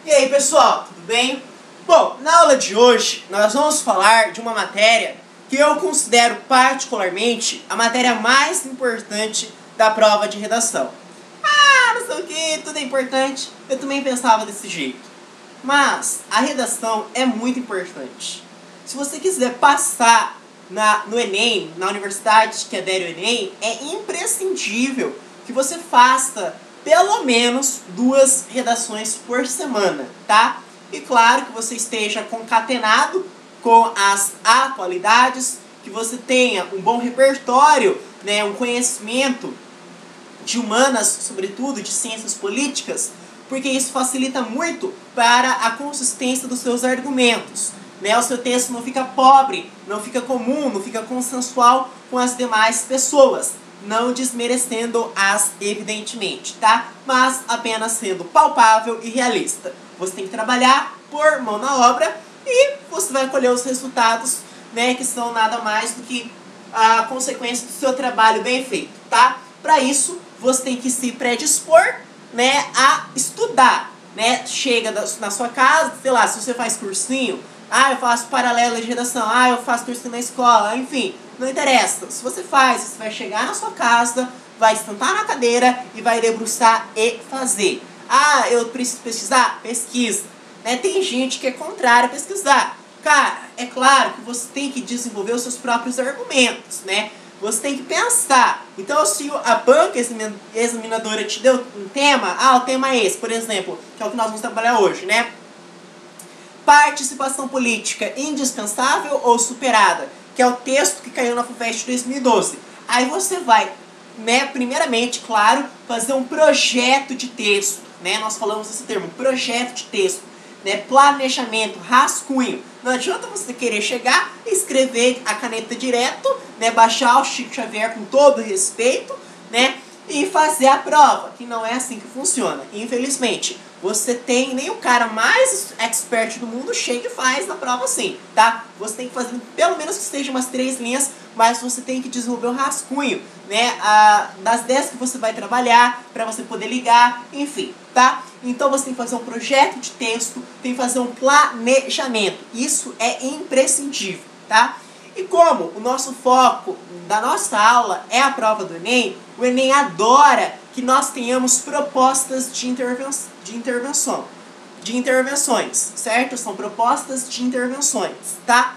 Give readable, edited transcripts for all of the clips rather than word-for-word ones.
E aí pessoal, tudo bem? Bom, na aula de hoje nós vamos falar de uma matéria que eu considero particularmente a matéria mais importante da prova de redação. Não sei o que, tudo é importante, eu também pensava desse jeito. Mas a redação é muito importante. Se você quiser passar no Enem, na universidade que adere ao Enem, é imprescindível que você faça pelo menos 2 redações por semana, tá? E claro que você esteja concatenado com as atualidades, que você tenha um bom repertório, né, um conhecimento de humanas, sobretudo de ciências políticas, porque isso facilita muito para a consistência dos seus argumentos. Né? O seu texto não fica pobre, não fica comum, não fica consensual com as demais pessoas. Não desmerecendo-as, evidentemente, tá? Mas apenas sendo palpável e realista. Você tem que trabalhar por mão na obra e você vai colher os resultados, né, que são nada mais do que a consequência do seu trabalho bem feito, tá? Para isso, você tem que se predispor, né, a estudar, né? Chega na sua casa, sei lá, se você faz cursinho, eu faço paralelo de redação, eu faço cursinho na escola, enfim, não interessa. Se você faz, você vai chegar na sua casa, vai sentar na cadeira e vai debruçar e fazer. Eu preciso pesquisar? Pesquisa. Né? Tem gente que é contrária a pesquisar. Cara, é claro que você tem que desenvolver os seus próprios argumentos, né? Você tem que pensar. Então, se a banca examinadora te deu um tema, o tema é esse, por exemplo, que é o que nós vamos trabalhar hoje, né? Participação política indispensável ou superada, que é o texto que caiu na FUVEST de 2012. Aí você vai, né, primeiramente, claro, fazer um projeto de texto, né? Nós falamos esse termo, projeto de texto, né? Planejamento, rascunho. Não adianta você querer chegar e escrever a caneta direto, né? Baixar o Chico Xavier com todo respeito, né? E fazer a prova, que não é assim que funciona, infelizmente. Você tem, nem o cara mais expert do mundo chega e faz na prova assim, tá? Você tem que fazer, pelo menos que seja umas 3 linhas, mas você tem que desenvolver um rascunho, né? Das 10 que você vai trabalhar, para você poder ligar, enfim, tá? Então você tem que fazer um projeto de texto, tem que fazer um planejamento. Isso é imprescindível, tá? E como o nosso foco da nossa aula é a prova do Enem, o Enem adora que nós tenhamos propostas de intervenções, certo? São propostas de intervenções, tá?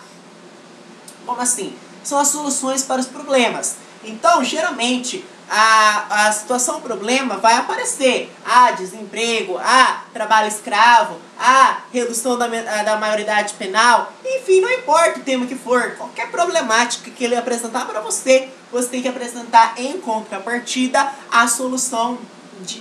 Como assim? São as soluções para os problemas. Então, geralmente, a situação problema vai aparecer. Desemprego, trabalho escravo, redução da maioridade penal. Enfim, não importa o tema que for, qualquer problemática que ele apresentar para você, você tem que apresentar em contrapartida a solução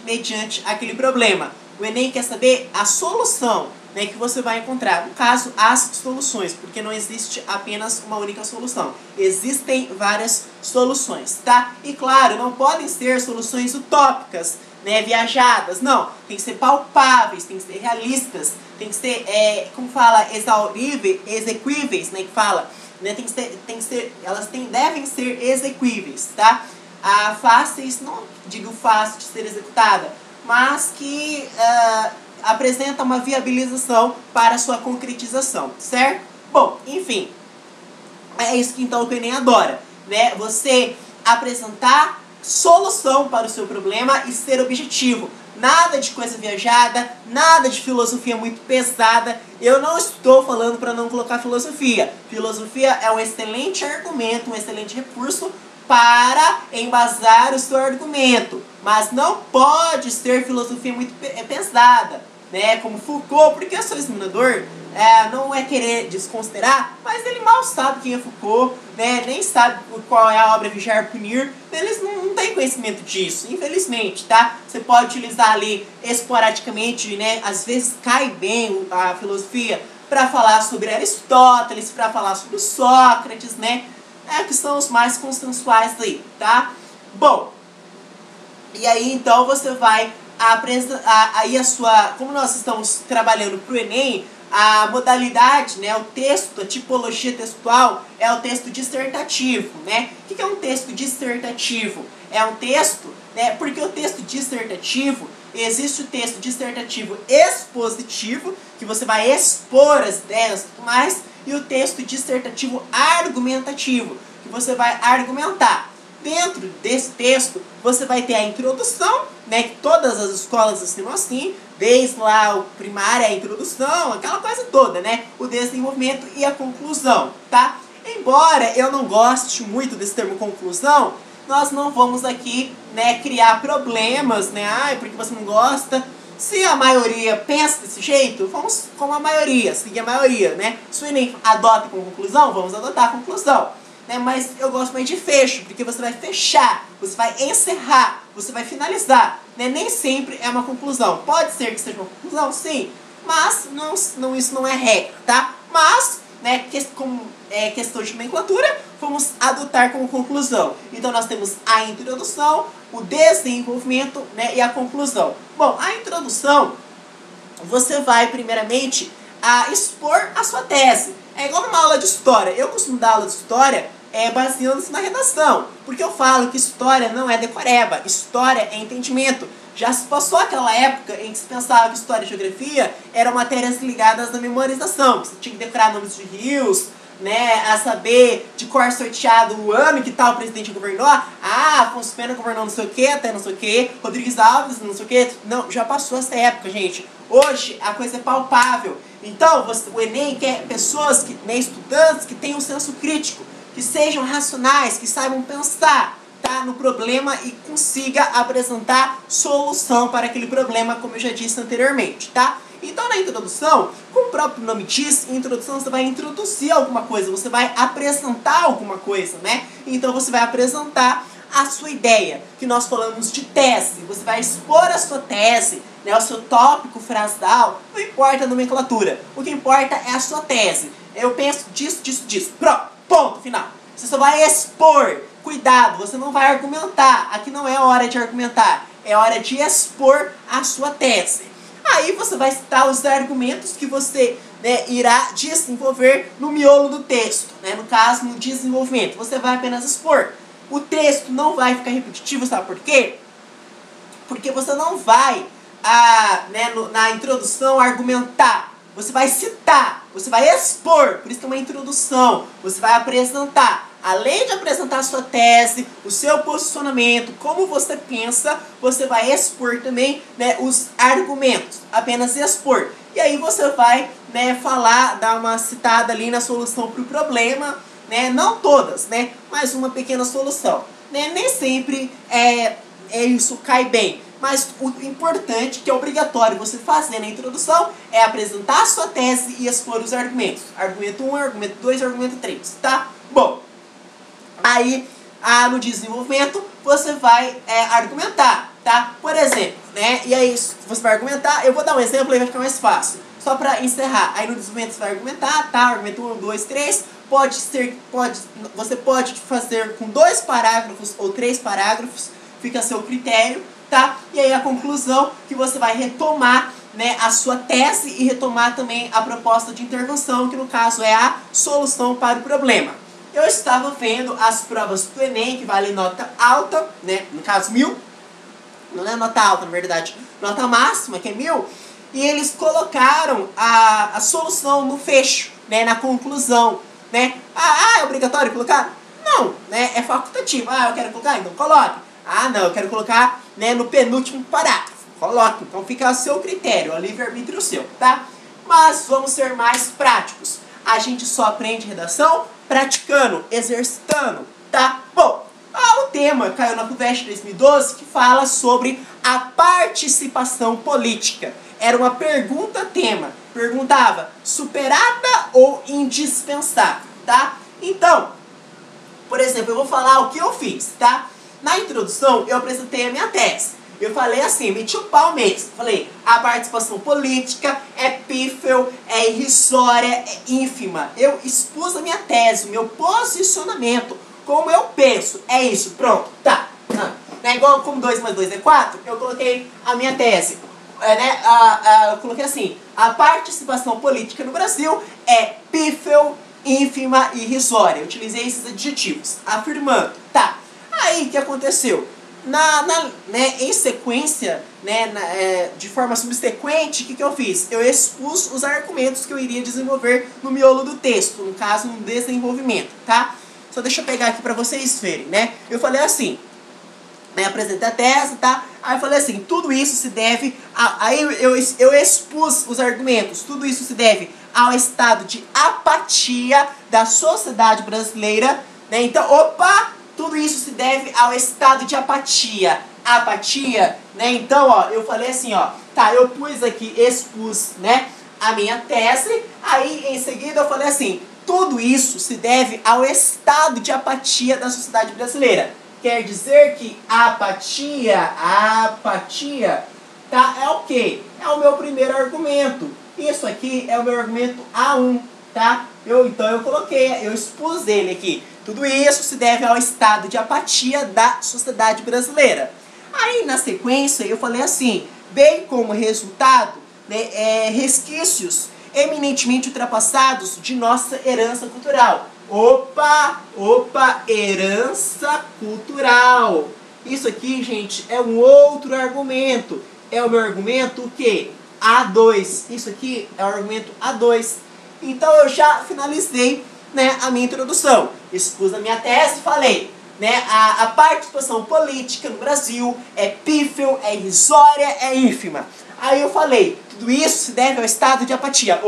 mediante aquele problema. O Enem quer saber a solução, né, que você vai encontrar. No caso, as soluções, porque não existe apenas uma única solução. Existem várias soluções, tá? E claro, não podem ser soluções utópicas, né, viajadas. Não, tem que ser palpáveis, tem que ser realistas, tem que ser, exequíveis, né, que fala. Né, devem ser exequíveis, tá? Fáceis, não digo fácil de ser executada, mas que apresenta uma viabilização para sua concretização, certo? Bom, enfim, é isso que então o Enem adora, né? Você apresentar solução para o seu problema e ser objetivo. Nada de coisa viajada, nada de filosofia muito pesada. Eu não estou falando para não colocar filosofia. Filosofia é um excelente argumento, um excelente recurso para embasar o seu argumento. Mas não pode ser filosofia muito pesada, né? Como Foucault, porque o seu examinador não é querer desconsiderar, mas ele mal sabe quem é Foucault, né? Nem sabe qual é a obra Vigiar e Punir. Eles não têm conhecimento disso, infelizmente, tá? Você pode utilizar ali esporadicamente, né? Às vezes cai bem a filosofia para falar sobre Aristóteles, para falar sobre Sócrates, né? Que são os mais consensuais aí, tá? Bom, e aí então você vai apresentar aí como nós estamos trabalhando para o Enem, a modalidade, né, o texto, a tipologia textual é o texto dissertativo, né? O que é um texto dissertativo? É um texto, né, porque o texto dissertativo, Existe o texto dissertativo expositivo, que você vai expor as ideias e tudo mais, e o texto dissertativo argumentativo, que você vai argumentar. Dentro desse texto, você vai ter a introdução, né, que todas as escolas ensinam assim, desde lá o primário, a introdução, aquela coisa toda, né, o desenvolvimento e a conclusão, tá? Embora eu não goste muito desse termo conclusão, nós não vamos aqui, né, criar problemas, né, porque você não gosta. Se a maioria pensa desse jeito, vamos como a maioria, seguir a maioria, né? Se o Enem adota como conclusão, vamos adotar a conclusão. Né? Mas eu gosto mais de fecho, porque você vai fechar, você vai encerrar, você vai finalizar. Né? Nem sempre é uma conclusão. Pode ser que seja uma conclusão, sim, mas isso não é regra, tá? Mas, né, como questão de nomenclatura, vamos adotar como conclusão. Então nós temos a introdução, o desenvolvimento, né, e a conclusão. Bom, a introdução, você vai primeiramente expor a sua tese. É igual numa aula de história. Eu costumo dar aula de história baseando-se na redação, porque eu falo que história não é decoreba, história é entendimento. Já se passou aquela época em que se pensava que história e geografia eram matérias ligadas à memorização, que você tinha que decorar nomes de rios, né, a saber de cor sorteado o ano que tal presidente governou. Afonso Pena governou não sei o que, até não sei o que, Rodrigues Alves não sei o que. Não, já passou essa época, gente. Hoje a coisa é palpável. Então o Enem quer pessoas, estudantes que tenham um senso crítico, que sejam racionais, que saibam pensar, tá, no problema e consiga apresentar solução para aquele problema, como eu já disse anteriormente, tá? Então na introdução, como o próprio nome diz, em introdução você vai introduzir alguma coisa, você vai apresentar alguma coisa, né? Então você vai apresentar a sua ideia, que nós falamos de tese, você vai expor a sua tese, né, o seu tópico frasal, não importa a nomenclatura, o que importa é a sua tese. Eu penso disso, pronto, ponto, final. Você só vai expor, cuidado, você não vai argumentar, aqui não é hora de argumentar, é hora de expor a sua tese. Aí você vai citar os argumentos que você, né, irá desenvolver no miolo do texto, né, no caso, no desenvolvimento. Você vai apenas expor. O texto não vai ficar repetitivo, sabe por quê? Porque você não vai, na introdução, argumentar. Você vai citar, você vai expor, por isso que é uma introdução. Você vai apresentar. Além de apresentar a sua tese, o seu posicionamento, como você pensa, você vai expor também, né, os argumentos. Apenas expor. E aí você vai, né, falar, dar uma citada ali na solução para o problema, né, não todas, né, mas uma pequena solução. Né, nem sempre isso cai bem. Mas o importante, que é obrigatório você fazer na introdução, é apresentar a sua tese e expor os argumentos. Argumento 1, argumento 2, argumento 3, tá? Bom, aí no desenvolvimento você vai argumentar, tá? Por exemplo, né? E aí você vai argumentar, eu vou dar um exemplo aí vai ficar mais fácil. Só para encerrar, aí no desenvolvimento você vai argumentar, tá? Argumento 1, 2, 3, você pode fazer com 2 parágrafos ou 3 parágrafos, fica a seu critério, tá? E aí a conclusão que você vai retomar, né, a sua tese e retomar também a proposta de intervenção, que no caso é a solução para o problema. Eu estava vendo as provas do Enem, que vale nota alta, né, no caso 1000, não é nota alta na verdade, nota máxima, que é 1000, e eles colocaram a solução no fecho, né, na conclusão, né? É obrigatório colocar? Não, né, é facultativo. Eu quero colocar, então coloque. Não, eu quero colocar, né, no penúltimo parágrafo. Coloque, então fica a seu critério, a livre-arbítrio seu, tá? Mas vamos ser mais práticos. A gente só aprende redação praticando, exercitando, tá? Bom, o tema caiu na FUVEST 2012 que fala sobre a participação política. Era uma pergunta-tema. Perguntava, superada ou indispensável, tá? Então, por exemplo, eu vou falar o que eu fiz, tá? Na introdução, eu apresentei a minha tese. Eu falei assim, meti o pau mesmo. Falei, a participação política é pífel, é irrisória, é ínfima. Eu expus a minha tese, o meu posicionamento, como eu penso. É isso, pronto, tá. Não é igual como 2 mais 2 é 4, eu coloquei a minha tese. Eu coloquei assim, a participação política no Brasil é pífel, ínfima e irrisória. Eu utilizei esses adjetivos, afirmando, tá. Aí, o que aconteceu? né, em sequência, né, de forma subsequente, o que eu fiz? Eu expus os argumentos que eu iria desenvolver no miolo do texto, no caso, no desenvolvimento, tá? Só deixa eu pegar aqui para vocês verem, né? Eu falei assim, né, apresentei a tese, tá? Aí eu falei assim, tudo isso se deve aí eu expus os argumentos, tudo isso se deve ao estado de apatia da sociedade brasileira, né? Então, tudo isso se deve ao estado de apatia. Apatia, né? Então, ó, eu falei assim, ó, tá, eu pus aqui, expus, né, a minha tese, aí em seguida eu falei assim, tudo isso se deve ao estado de apatia da sociedade brasileira. Quer dizer que a apatia, tá, é o quê? É o meu primeiro argumento. Isso aqui é o meu argumento A1, tá? Então eu coloquei, eu expus ele aqui. Tudo isso se deve ao estado de apatia da sociedade brasileira. Aí na sequência eu falei assim, bem como resultado, né, resquícios eminentemente ultrapassados de nossa herança cultural. Herança cultural. Isso aqui, gente, é um outro argumento. É o meu argumento o quê? A2. Isso aqui é o argumento A2. Então eu já finalizei, né, a minha introdução. Expus a minha tese e falei, né, a participação política no Brasil é pífio, é irrisória, é ínfima. Aí eu falei, tudo isso se deve ao estado de apatia.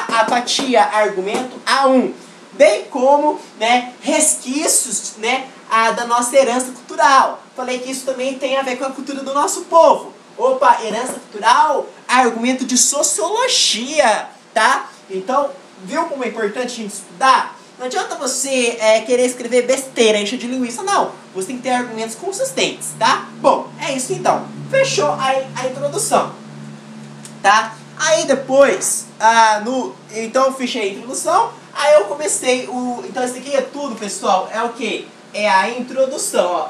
Apatia, argumento A1. Bem como, né, resquícios, né, da nossa herança cultural. Falei que isso também tem a ver com a cultura do nosso povo. Herança cultural, argumento de sociologia, tá? Então, viu como é importante a gente estudar? Não adianta você querer escrever besteira, encher de linguiça, não. Você tem que ter argumentos consistentes, tá? Bom, é isso então. Fechou a introdução, tá? Aí depois, então eu fechei a introdução, aí eu comecei então isso aqui é tudo, pessoal, é o quê? É a introdução, ó.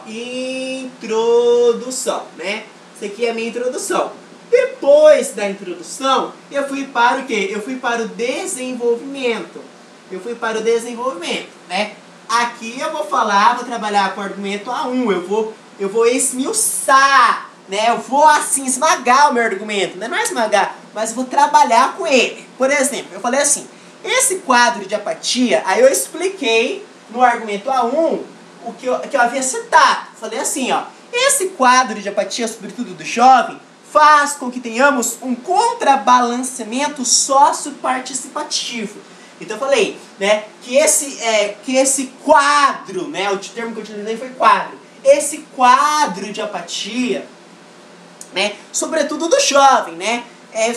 Introdução, né? Isso aqui é a minha introdução. Depois da introdução, eu fui para o quê? Eu fui para o desenvolvimento. Né? Aqui eu vou trabalhar com o argumento A1. Eu vou esmiuçar, né? Eu vou assim esmagar o meu argumento, né? Não é esmagar, mas eu vou trabalhar com ele. Por exemplo, eu falei assim, esse quadro de apatia, aí eu expliquei no argumento A1 o que eu havia citado. Falei assim, ó, esse quadro de apatia, sobretudo do jovem, faz com que tenhamos um contrabalanceamento socioparticipativo. Então eu falei, né, que esse quadro, né, o termo que eu utilizei foi quadro. Esse quadro de apatia, né, sobretudo do jovem, né,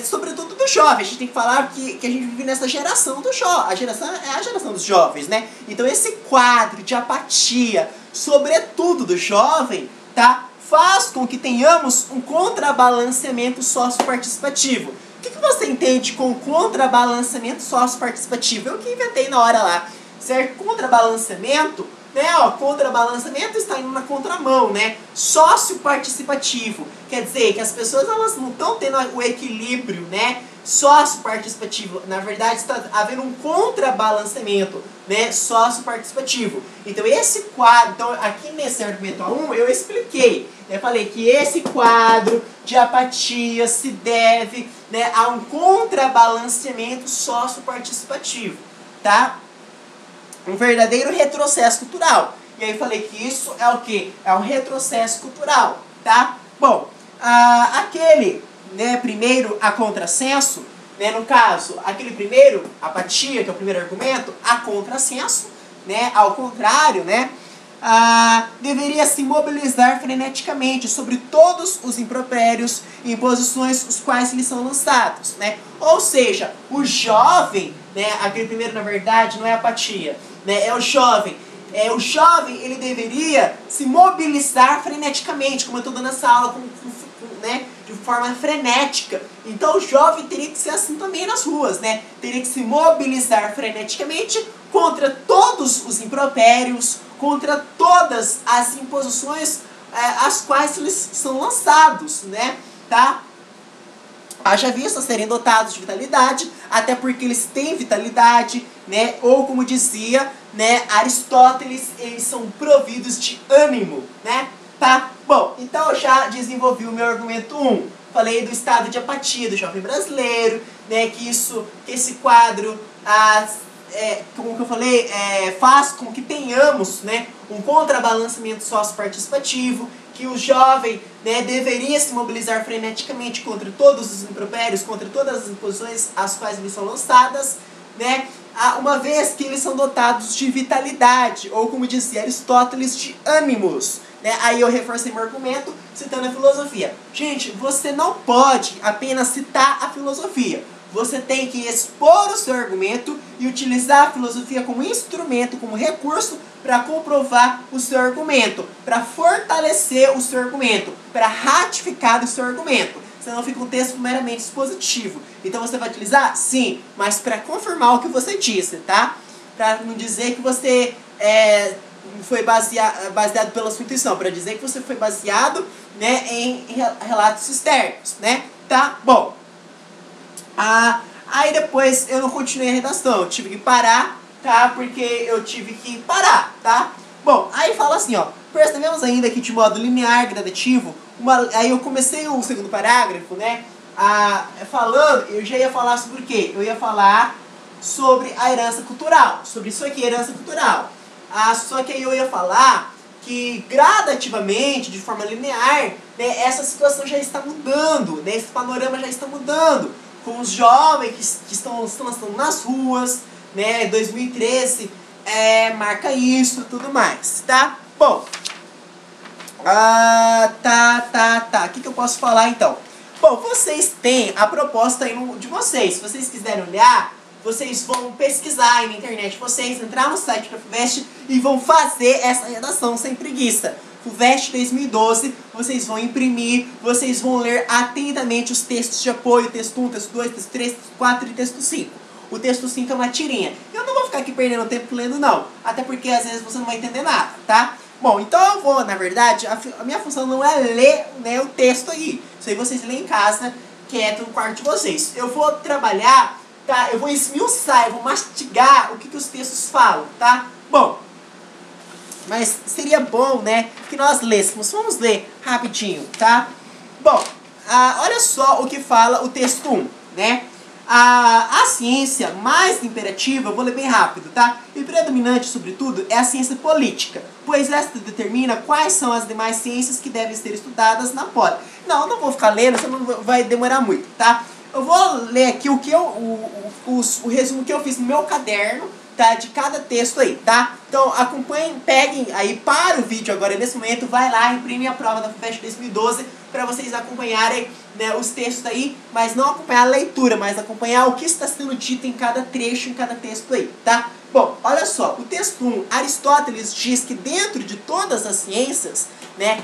sobretudo do jovem, a gente tem que falar que a gente vive nessa geração do jovem, a geração dos jovens, né, então esse quadro de apatia, sobretudo do jovem, tá, faz com que tenhamos um contrabalanceamento socioparticipativo. O que você entende com contrabalanceamento socioparticipativo? Eu que inventei na hora lá, certo? Contrabalanceamento, né? Contrabalanceamento está indo na contramão, né? Socioparticipativo, quer dizer que as pessoas elas não estão tendo o equilíbrio, né? Socioparticipativo, na verdade está havendo um contrabalanceamento, né? Socioparticipativo. Então esse quadro, então aqui nesse argumento A1 eu expliquei, eu falei que esse quadro de apatia se deve, né, a um contrabalanceamento socioparticipativo, tá? Um verdadeiro retrocesso cultural. E aí eu falei que isso é o quê? É um retrocesso cultural, tá? Bom, aquele, né, primeiro a contrassenso, né, no caso, aquele primeiro, apatia, que é o primeiro argumento, a contrassenso, né, ao contrário, né, deveria se mobilizar freneticamente sobre todos os impropérios e imposições os quais lhe são lançados, né? Ou seja, o jovem, né, aquele primeiro na verdade não é apatia, né, é o jovem. O jovem ele deveria se mobilizar freneticamente, como eu estou dando essa aula né, de forma frenética. Então o jovem teria que ser assim também nas ruas, né? Teria que se mobilizar freneticamente contra todos os impropérios, contra todas as imposições as quais eles são lançados, né? Tá? Haja vista serem dotados de vitalidade, até porque eles têm vitalidade, né? Ou como dizia, né, Aristóteles, eles são providos de ânimo, né? Tá? Bom, então eu já desenvolvi o meu argumento 1. Falei do estado de apatia do jovem brasileiro, né, que esse quadro, como que eu falei, faz com que tenhamos, né, um contrabalanceamento socioparticipativo, que o jovem, né, deveria se mobilizar freneticamente contra todos os impropérios, contra todas as imposições às quais eles são lançadas, né, uma vez que eles são dotados de vitalidade, ou como dizia Aristóteles, de ânimos. Né? Aí eu reforcei meu argumento citando a filosofia. Gente, você não pode apenas citar a filosofia. Você tem que expor o seu argumento e utilizar a filosofia como instrumento, como recurso para comprovar o seu argumento, para fortalecer o seu argumento, para ratificar o seu argumento. Senão fica um texto meramente expositivo. Então você vai utilizar? Sim, mas para confirmar o que você disse, tá? Para não dizer que você foi baseado pela sua intuição, para dizer que você foi baseado, né, em relatos externos, né? Tá? Bom. Aí depois eu não continuei a redação, eu tive que parar, tá? Porque eu tive que parar, tá? Bom, aí fala assim, ó. Percebemos ainda que de modo linear, gradativo, aí eu comecei o segundo parágrafo, né? Falando, eu já ia falar sobre o quê? Eu ia falar sobre a herança cultural, sobre isso aqui, herança cultural. Só que aí eu ia falar que gradativamente, de forma linear, né, essa situação já está mudando, né? Esse panorama já está mudando. Com os jovens que estão lançando nas ruas, né? 2013 marca isso e tudo mais, tá? Bom, tá. O que eu posso falar então? Bom, vocês têm a proposta aí de vocês. Se vocês quiserem olhar, vocês vão pesquisar aí na internet, vocês entrar no site da FUVEST e vão fazer essa redação sem preguiça. FUVEST 2012, vocês vão imprimir, vocês vão ler atentamente os textos de apoio, texto 1, texto 2, texto 3, texto 4 e texto 5. O texto 5 é uma tirinha. Eu não vou ficar aqui perdendo tempo lendo não, até porque às vezes você não vai entender nada, tá? Bom, então eu vou, na verdade, a minha função não é ler, né, o texto aí. Isso aí vocês lêem em casa, quieto no quarto de vocês. Eu vou trabalhar, tá? Eu vou esmiuçar, eu vou mastigar o que os textos falam, tá? Bom, mas seria bom, né, que nós lêssemos. Vamos ler rapidinho, tá? Bom, olha só o que fala o texto 1, né? A ciência mais imperativa, eu vou ler bem rápido, tá? E predominante, sobretudo, é a ciência política, pois esta determina quais são as demais ciências que devem ser estudadas na poli. Não, eu não vou ficar lendo, senão não vai demorar muito, tá? Eu vou ler aqui o resumo que eu fiz no meu caderno, tá, de cada texto aí, tá? Então acompanhem, peguem aí para o vídeo agora nesse momento, vai lá, imprime a prova da FUVEST 2012 para vocês acompanharem, né, os textos aí, mas não acompanhar a leitura, mas acompanhar o que está sendo dito em cada trecho, em cada texto aí, tá? Bom, olha só, o texto 1, Aristóteles diz que dentro de todas as ciências, né,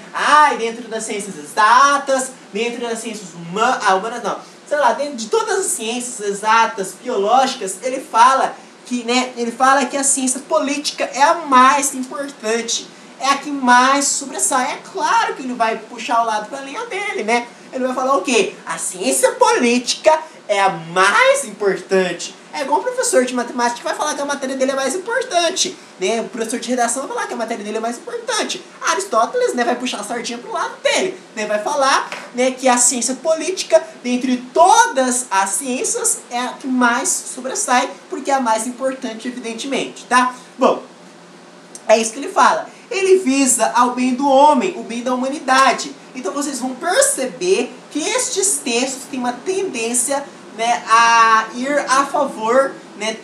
dentro das ciências exatas, dentro das ciências humanas não, sei lá, dentro de todas as ciências exatas, biológicas, ele fala que a ciência política é a mais importante, é a que mais sobressai. É claro que ele vai puxar o lado para a linha dele, né? Ele vai falar o quê? A ciência política é a mais importante. É igual o professor de matemática que vai falar que a matéria dele é mais importante, né? O professor de redação vai falar que a matéria dele é mais importante. Aristóteles, né, vai puxar a sardinha pro lado dele, né? Vai falar, né, que a ciência política, dentre todas as ciências, é a que mais sobressai, porque é a mais importante, evidentemente, tá? Bom, é isso que ele fala. Ele visa ao bem do homem, o bem da humanidade. Então vocês vão perceber que estes textos têm uma tendência, né, a ir a favor, né,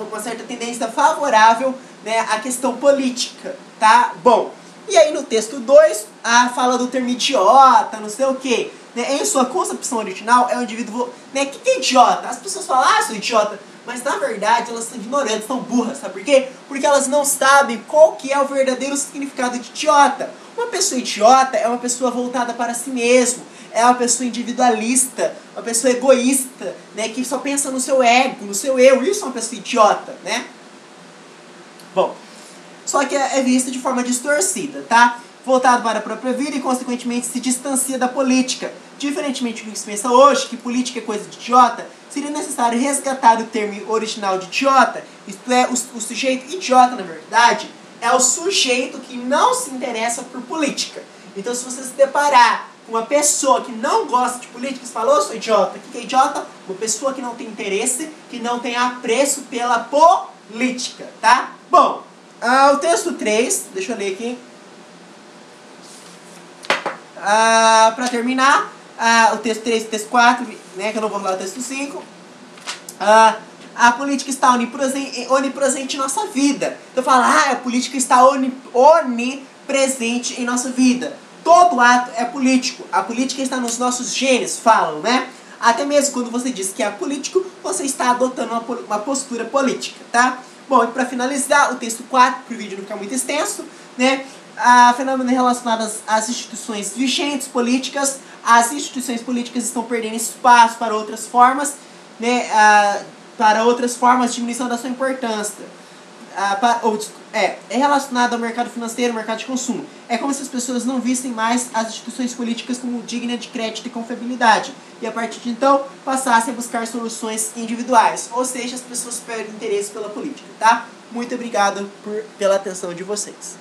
uma certa tendência favorável, né, à questão política, tá? Bom, e aí no texto 2, fala do termo idiota, não sei o quê. Né, em sua concepção original, é um indivíduo, né, que é idiota? As pessoas falam, sou idiota. Mas na verdade elas são ignorantes, são burras, sabe por quê? Porque elas não sabem qual que é o verdadeiro significado de idiota. Uma pessoa idiota é uma pessoa voltada para si mesmo, é uma pessoa individualista, uma pessoa egoísta, né, que só pensa no seu ego, no seu eu. Isso é uma pessoa idiota, né? Bom, só que é vista de forma distorcida, tá? Voltado para a própria vida e, consequentemente, se distancia da política. Diferentemente do que se pensa hoje, que política é coisa de idiota, seria necessário resgatar o termo original de idiota, isto é, o sujeito idiota, na verdade, é o sujeito que não se interessa por política. Então, se você se deparar com uma pessoa que não gosta de política, você fala, ô, sou idiota. O que é idiota? Uma pessoa que não tem interesse, que não tem apreço pela política, tá? Bom, o texto 3, deixa eu ler aqui. Para terminar, o texto 3 e o texto 4, né, que eu não vou falar o texto 5. A política está onipresente em nossa vida. Então fala, a política está onipresente em nossa vida. Todo ato é político. A política está nos nossos genes, falam, né? Até mesmo quando você diz que é político, você está adotando uma postura política, tá? Bom, e para finalizar, o texto 4, para o vídeo não ficar muito extenso, né? Fenômenos relacionados às instituições vigentes políticas. As instituições políticas estão perdendo espaço para outras formas, né? Para outras formas de diminuição da sua importância. É relacionado ao mercado financeiro, mercado de consumo. É como se as pessoas não vissem mais as instituições políticas como dignas de crédito e confiabilidade. E a partir de então, passassem a buscar soluções individuais. Ou seja, as pessoas perdem interesse pela política, tá? Muito obrigado pela atenção de vocês.